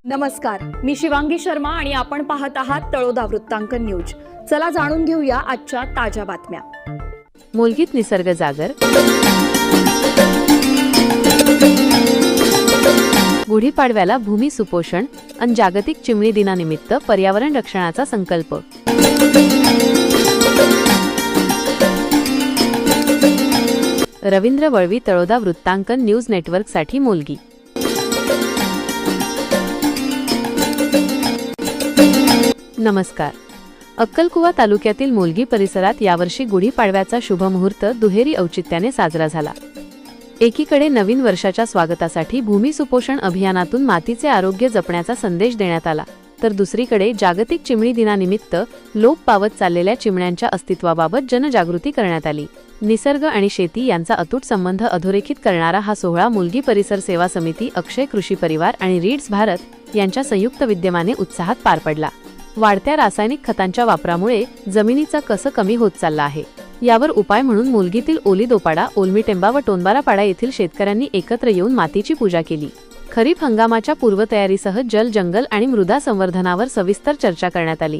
नमस्कार, मी शिवांगी शर्मा आणि आपण पाहत आहात तळोदा वृत्तांकन न्यूज। चला जाणून घेऊया आजच्या ताज्या बातम्या। मुलगीत निसर्ग जागर, गुढीपाडव्याला भूमी सुपोषण आणि जागतिक चिमणी दिनानिमित्त पर्यावरण रक्षणाचा संकल्प। रवींद्र वळवी, तळोदा वृत्तांकन न्यूज नेटवर्कसाठी मुलगी। नमस्कार। अक्कलकुवा तालुक्यातील मुलगी परिसरात यावर्षी गुढीपाडव्याचा शुभमुहूर्त दुहेरी औचित्याने साजरा झाला। एकीकडे नवीन वर्षाच्या स्वागतासाठी भूमी सुपोषण अभियानातून मातीचे आरोग्य जपण्याचा संदेश देण्यात आला, तर दुसरीकडे जागतिक चिमणी दिनानिमित्त लोप पावत चाललेल्या चिमण्यांच्या अस्तित्वाबाबत जनजागृती करण्यात आली। निसर्ग आणि शेती यांचा अतूट संबंध अधोरेखित करणारा हा सोहळा मुलगी परिसर सेवा समिती, अक्षय कृषी परिवार आणि रीड्स भारत यांच्या संयुक्त विद्यमाने उत्साहात पार पडला। वाढत्या रासायनिक खतांच्या वापरामुळे जमिनीचा कस कमी होत चालला आहे, यावर उपाय म्हणून मुलगीतील ओलीदोपाडा, ओलमीटेंबा व टोनबारापाडा येथील शेतकऱ्यांनी एकत्र येऊन मातीची पूजा केली। खरीप हंगामाच्या पूर्वतयारीसह जल, जंगल आणि मृदा संवर्धनावर सविस्तर चर्चा करण्यात आली।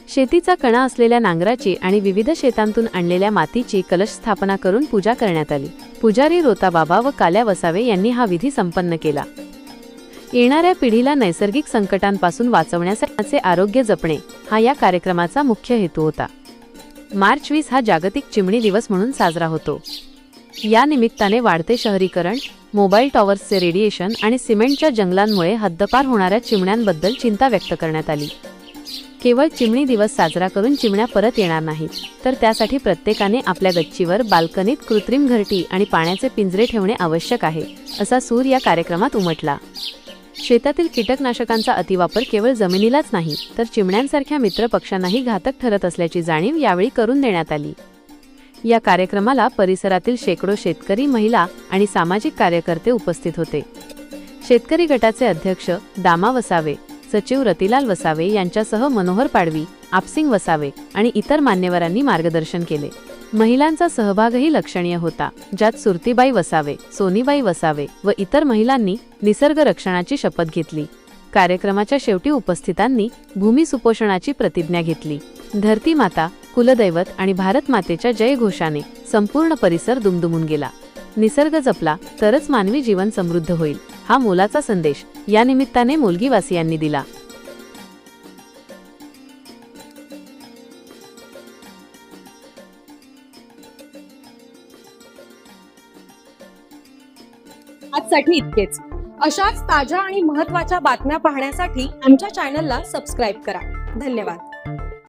शेतीचा कणा असलेल्या नांगराची आणि विविध शेतांतून आणलेल्या मातीची कलश स्थापना करून पूजा करण्यात आली। पुजारी रोताबाबा व काल्या वसावे यांनी हा विधी संपन्न केला। येणाऱ्या पिढीला नैसर्गिक संकटांपासून वाचवण्याचे आरोग्य जपणे हा या कार्यक्रमाचा मुख्य हेतू होता। मार्च 20 हा जागतिक चिमणी दिवस म्हणून साजरा होतो। या निमित्ताने वाढते शहरीकरण, मोबाईल टॉवर्सचे रेडिएशन आणि सिमेंटच्या जंगलांमुळे हद्दपार होणाऱ्या चिमण्यांबद्दल चिंता व्यक्त करण्यात आली। केवळ चिमणी दिवस साजरा करून चिमण्या परत येणार नाहीत, तर त्यासाठी प्रत्येकाने आपल्या गच्चीवर, बाल्कनीत कृत्रिम घरटी आणि पाण्याचे पिंजरे ठेवणे आवश्यक आहे, असा सूर या कार्यक्रमात उमटला। शेतातील कीटकनाशकांचा अतिवापर केवळ जमिनीलाच नाही, तर चिमण्यांसारख्या मित्र पक्ष्यांनाही घातक ठरत असल्याची जाणीव यावेळी करून देण्यात आली। या कार्यक्रमाला परिसरातील शेकडो शेतकरी, महिला आणि सामाजिक कार्यकर्ते उपस्थित होते। शेतकरी गटाचे अध्यक्ष दामा वसावे, सचिव रतिलाल वसावे यांच्यासह मनोहर पाडवी, आपसिंग वसावे आणि इतर मान्यवरांनी मार्गदर्शन केले। महिलांचा सहभागही लक्षणीय होता, ज्यात सुरतीबाई वसावे, सोनीबाई वसावे व इतर महिलांनी निसर्ग रक्षणाची शपथ घेतली। कार्यक्रमाच्या शेवटी उपस्थितांनी भूमी सुपोषणाची प्रतिज्ञा घेतली। धरती माता, कुलदैवत आणि भारत मातेच्या जयघोषाने संपूर्ण परिसर दुमदुमून गेला। निसर्ग जपला तरच मानवी जीवन समृद्ध होईल, हा मोलाचा संदेश या निमित्ताने मुलगीवासियांनी दिला। आजसाठी इतकेच। अशाच ताज्या आणि महत्त्वाच्या बातम्या पाहण्यासाठी आमच्या चॅनलला सबस्क्राइब करा। धन्यवाद।